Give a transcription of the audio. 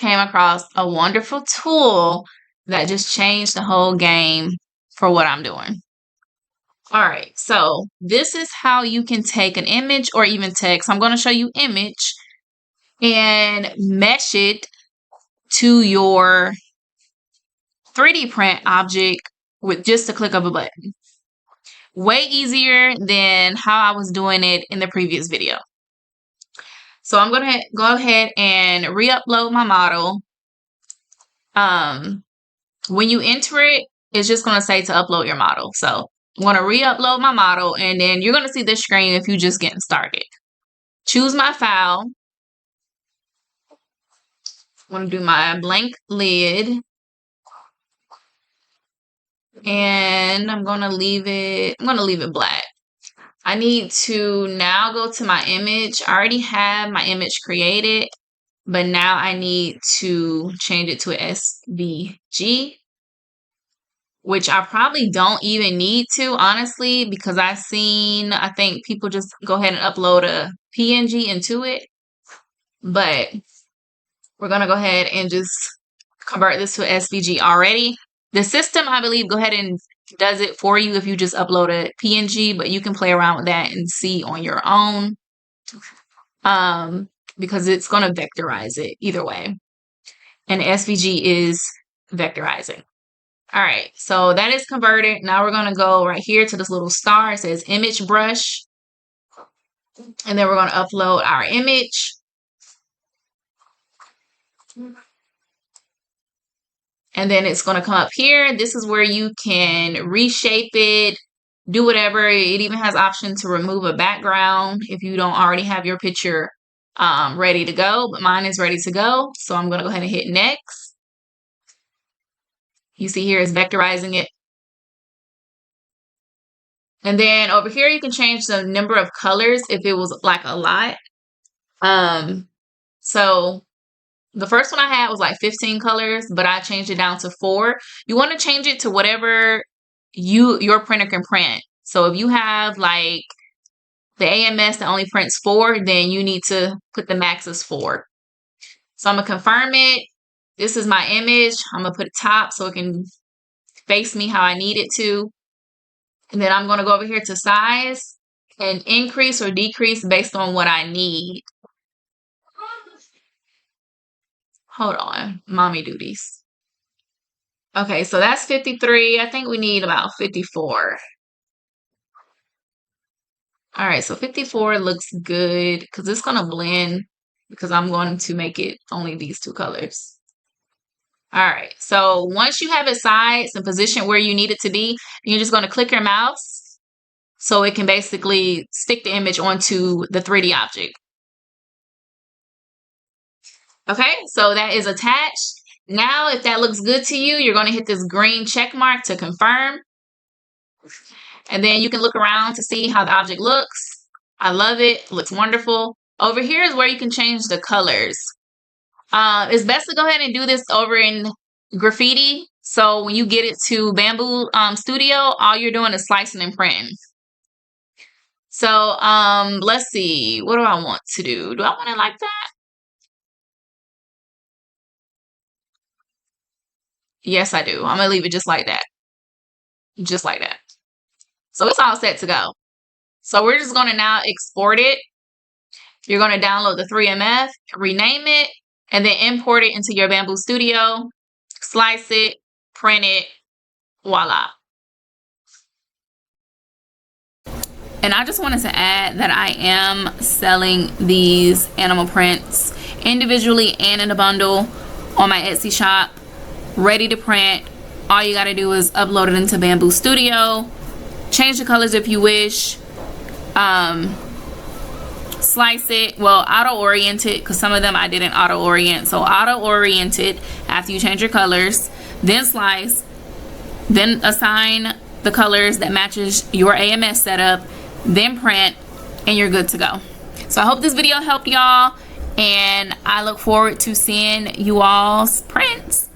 came across a wonderful tool that just changed the whole game for what I'm doing. All right, so this is how you can take an image or even text. I'm going to show you image and mesh it to your 3D print object with just a click of a button. Way easier than how I was doing it in the previous video. So I'm going to go ahead and re-upload my model. When you enter it, it's just going to say to upload your model. So I'm going to re-upload my model, and then you're going to see this screen if you're just getting started. Choose my file. I'm going to do my blank lid. And I'm going to leave it black. I need to now go to my image. I already have my image created, but now I need to change it to a SVG, which I probably don't even need to, honestly, because I think people just go ahead and upload a PNG into it. But we're going to go ahead and just convert this to SVG already. The system, I believe, go ahead and does it for you if you just upload a PNG, but you can play around with that and see on your own, because it's going to vectorize it either way. And SVG is vectorizing. All right, so that is converted. Now we're going to go right here to this little star. It says image brush. And then we're going to upload our image. And then it's going to come up here. This is where you can reshape it, do whatever. It even has option to remove a background if you don't already have your picture ready to go. But mine is ready to go. So I'm going to go ahead and hit next. You see here it's vectorizing it. And then over here you can change the number of colors if it was like a lot. So the first one I had was like 15 colors, but I changed it down to 4. You want to change it to whatever your printer can print. So if you have like the AMS that only prints 4, then you need to put the max as 4. So I'm going to confirm it. This is my image. I'm going to put it top so it can face me how I need it to. And then I'm going to go over here to size and increase or decrease based on what I need. Hold on, mommy duties. Okay, so that's 53. I think we need about 54. All right, so 54 looks good because it's going to blend because I'm going to make it only these 2 colors. All right, so once you have it sized and positioned where you need it to be, you're just going to click your mouse so it can basically stick the image onto the 3D object. Okay, so that is attached. Now, if that looks good to you, you're going to hit this green check mark to confirm. And then you can look around to see how the object looks. I love it. It looks wonderful. Over here is where you can change the colors. It's best to go ahead and do this over in Graffiti. So when you get it to Bamboo Studio, all you're doing is slicing and printing. So let's see. What do I want to do? Do I want it like that? Yes, I do. I'm going to leave it just like that. Just like that. So it's all set to go. So we're just going to now export it. You're going to download the 3MF, rename it, and then import it into your Bamboo Studio. Slice it, print it, voila. And I just wanted to add that I am selling these animal prints individually and in a bundle on my Etsy shop. Ready to print. All you got to do is upload it into Bamboo Studio, change the colors if you wish, slice it, well, auto orient it, because some of them I didn't auto orient. So auto orient it after you change your colors, then slice, then assign the colors that matches your AMS setup, then print, and you're good to go. So I hope this video helped y'all, and I look forward to seeing you all's prints.